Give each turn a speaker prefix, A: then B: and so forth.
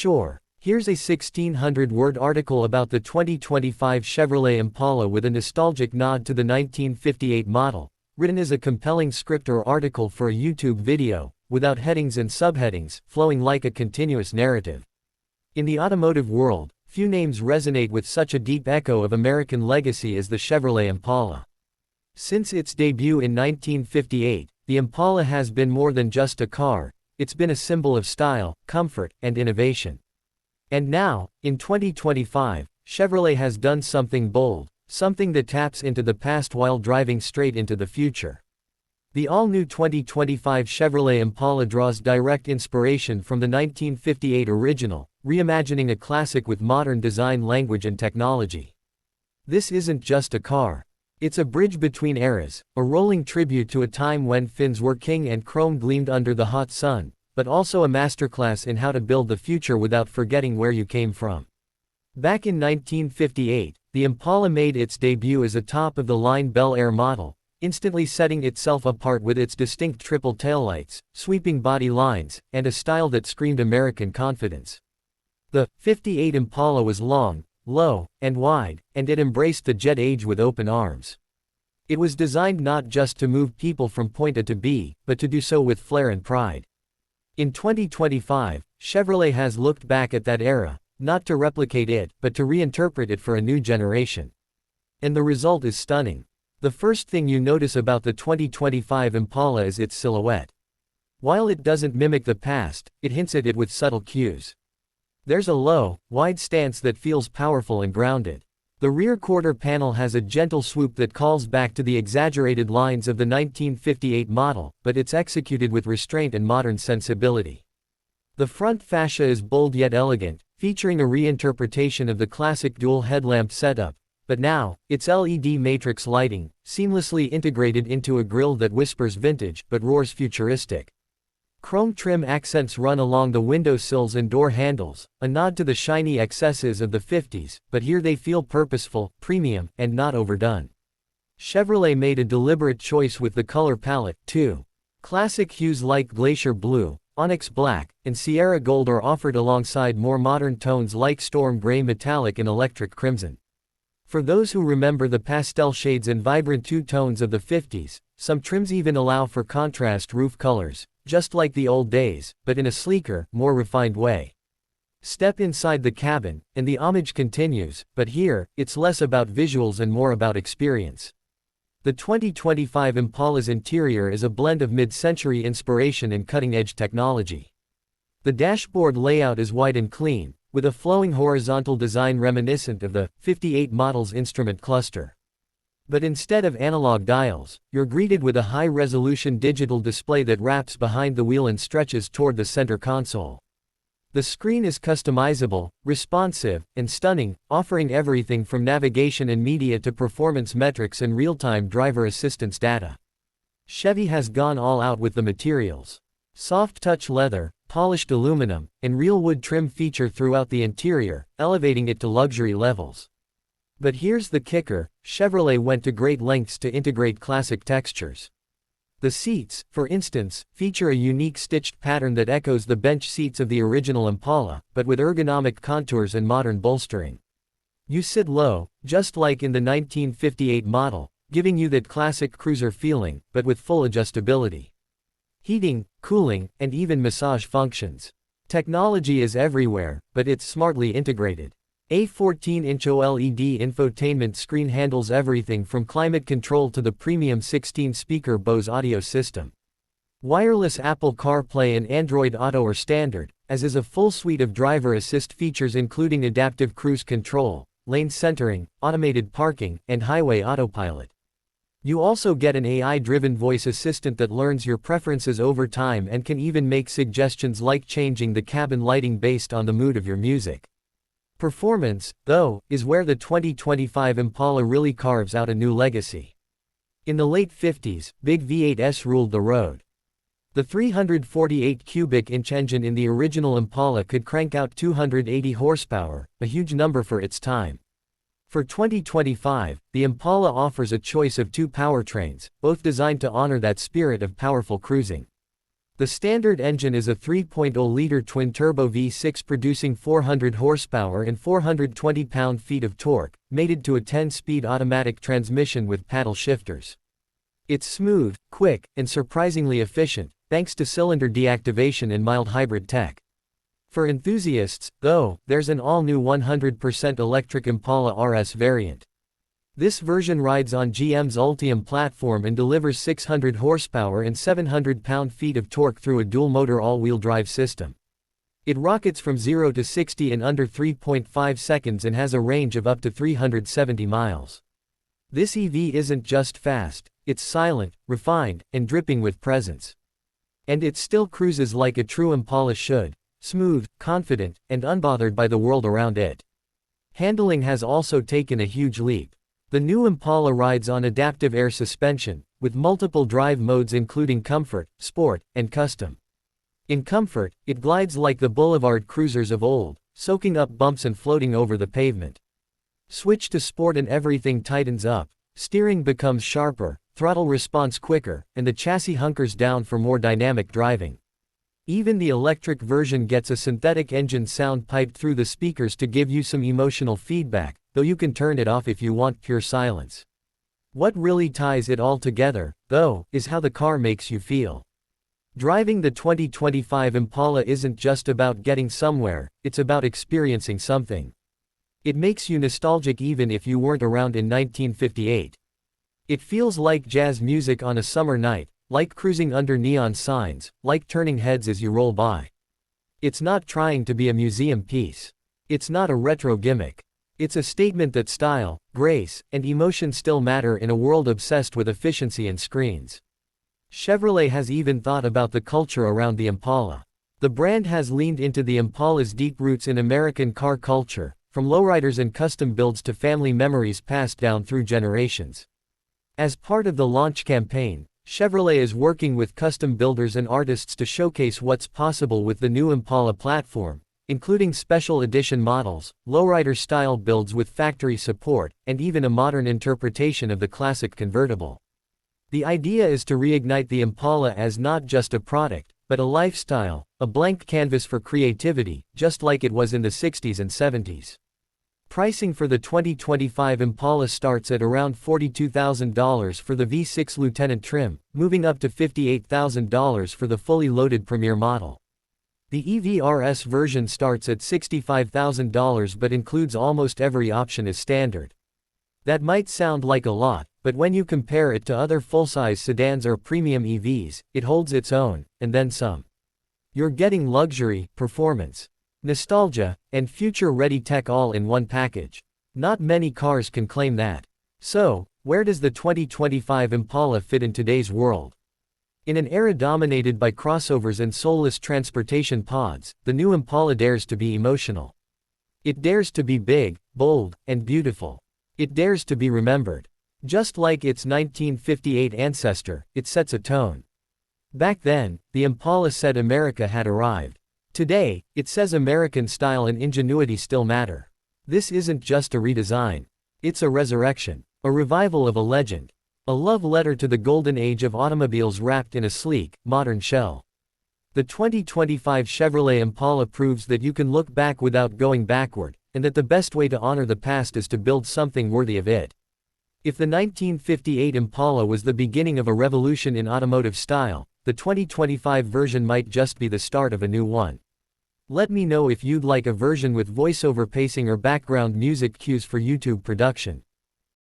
A: Sure, here's a 1,600-word article about the 2025 Chevrolet Impala with a nostalgic nod to the 1958 model, written as a compelling script or article for a YouTube video, without headings and subheadings, flowing like a continuous narrative. In the automotive world, few names resonate with such a deep echo of American legacy as the Chevrolet Impala. Since its debut in 1958, the Impala has been more than just a car, it's been a symbol of style, comfort, and innovation. And now, in 2025, Chevrolet has done something bold, something that taps into the past while driving straight into the future. The all-new 2025 Chevrolet Impala draws direct inspiration from the 1958 original, reimagining a classic with modern design language and technology. This isn't just a car. It's a bridge between eras, a rolling tribute to a time when fins were king and chrome gleamed under the hot sun, but also a masterclass in how to build the future without forgetting where you came from. Back in 1958, the Impala made its debut as a top-of-the-line Bel Air model, instantly setting itself apart with its distinct triple taillights, sweeping body lines, and a style that screamed American confidence. The '58 Impala was long, low, and wide, and it embraced the jet age with open arms. It was designed not just to move people from point A to B, but to do so with flair and pride. In 2025, Chevrolet has looked back at that era, not to replicate it, but to reinterpret it for a new generation. And the result is stunning. The first thing you notice about the 2025 Impala is its silhouette. While it doesn't mimic the past, it hints at it with subtle cues. There's a low, wide stance that feels powerful and grounded. The rear quarter panel has a gentle swoop that calls back to the exaggerated lines of the 1958 model, but it's executed with restraint and modern sensibility. The front fascia is bold yet elegant, featuring a reinterpretation of the classic dual headlamp setup, but now, it's LED matrix lighting, seamlessly integrated into a grille that whispers vintage but roars futuristic. Chrome trim accents run along the windowsills and door handles, a nod to the shiny excesses of the 50s, but here they feel purposeful, premium, and not overdone. Chevrolet made a deliberate choice with the color palette, too. Classic hues like Glacier Blue, Onyx Black, and Sierra Gold are offered alongside more modern tones like Storm Gray Metallic and Electric Crimson. For those who remember the pastel shades and vibrant two-tones of the 50s, some trims even allow for contrast roof colors, just like the old days, but in a sleeker, more refined way. Step inside the cabin, and the homage continues, but here, it's less about visuals and more about experience. The 2025 Impala's interior is a blend of mid-century inspiration and cutting-edge technology. The dashboard layout is wide and clean, with a flowing horizontal design reminiscent of the '58 model's instrument cluster. But instead of analog dials, you're greeted with a high-resolution digital display that wraps behind the wheel and stretches toward the center console. The screen is customizable, responsive, and stunning, offering everything from navigation and media to performance metrics and real-time driver assistance data. Chevy has gone all out with the materials. Soft touch leather, polished aluminum, and real wood trim feature throughout the interior, elevating it to luxury levels. But here's the kicker, Chevrolet went to great lengths to integrate classic textures. The seats, for instance, feature a unique stitched pattern that echoes the bench seats of the original Impala, but with ergonomic contours and modern bolstering. You sit low, just like in the 1958 model, giving you that classic cruiser feeling, but with full adjustability. Heating, cooling, and even massage functions. Technology is everywhere, but it's smartly integrated. A 14-inch OLED infotainment screen handles everything from climate control to the premium 16-speaker Bose audio system. Wireless Apple CarPlay and Android Auto are standard, as is a full suite of driver assist features including adaptive cruise control, lane centering, automated parking, and highway autopilot. You also get an AI-driven voice assistant that learns your preferences over time and can even make suggestions like changing the cabin lighting based on the mood of your music. Performance, though, is where the 2025 Impala really carves out a new legacy. In the late 50s, big V8s ruled the road. The 348 cubic inch engine in the original Impala could crank out 280 horsepower, a huge number for its time. For 2025, the Impala offers a choice of two powertrains, both designed to honor that spirit of powerful cruising. The standard engine is a 3.0-liter twin-turbo V6 producing 400 horsepower and 420 pound-feet of torque, mated to a 10-speed automatic transmission with paddle shifters. It's smooth, quick, and surprisingly efficient, thanks to cylinder deactivation and mild hybrid tech. For enthusiasts, though, there's an all-new 100% electric Impala RS variant. This version rides on GM's Ultium platform and delivers 600 horsepower and 700 pound-feet of torque through a dual-motor all-wheel drive system. It rockets from 0 to 60 in under 3.5 seconds and has a range of up to 370 miles. This EV isn't just fast, it's silent, refined, and dripping with presence. And it still cruises like a true Impala should, smooth, confident, and unbothered by the world around it. Handling has also taken a huge leap. The new Impala rides on adaptive air suspension, with multiple drive modes including Comfort, Sport, and Custom. In Comfort, it glides like the boulevard cruisers of old, soaking up bumps and floating over the pavement. Switch to Sport and everything tightens up, steering becomes sharper, throttle response quicker, and the chassis hunkers down for more dynamic driving. Even the electric version gets a synthetic engine sound piped through the speakers to give you some emotional feedback, though you can turn it off if you want pure silence. What really ties it all together, though, is how the car makes you feel. Driving the 2025 Impala isn't just about getting somewhere, it's about experiencing something. It makes you nostalgic even if you weren't around in 1958. It feels like jazz music on a summer night, like cruising under neon signs, like turning heads as you roll by. It's not trying to be a museum piece. It's not a retro gimmick. It's a statement that style, grace, and emotion still matter in a world obsessed with efficiency and screens. Chevrolet has even thought about the culture around the Impala. The brand has leaned into the Impala's deep roots in American car culture, from lowriders and custom builds to family memories passed down through generations. As part of the launch campaign, Chevrolet is working with custom builders and artists to showcase what's possible with the new Impala platform, including special edition models, lowrider-style builds with factory support, and even a modern interpretation of the classic convertible. The idea is to reignite the Impala as not just a product, but a lifestyle, a blank canvas for creativity, just like it was in the 60s and 70s. Pricing for the 2025 Impala starts at around $42,000 for the V6 Lieutenant trim, moving up to $58,000 for the fully loaded Premier model. The EV-RS version starts at $65,000 but includes almost every option as standard. That might sound like a lot, but when you compare it to other full-size sedans or premium EVs, it holds its own, and then some. You're getting luxury, performance, nostalgia, and future-ready tech all in one package. Not many cars can claim that. So, where does the 2025 Impala fit in today's world? In an era dominated by crossovers and soulless transportation pods, the new Impala dares to be emotional. It dares to be big, bold, and beautiful. It dares to be remembered. Just like its 1958 ancestor, it sets a tone. Back then, the Impala said America had arrived. Today, it says American style and ingenuity still matter. This isn't just a redesign. It's a resurrection. A revival of a legend. A love letter to the golden age of automobiles wrapped in a sleek, modern shell. The 2025 Chevrolet Impala proves that you can look back without going backward, and that the best way to honor the past is to build something worthy of it. If the 1958 Impala was the beginning of a revolution in automotive style, the 2025 version might just be the start of a new one. Let me know if you'd like a version with voiceover pacing or background music cues for YouTube production.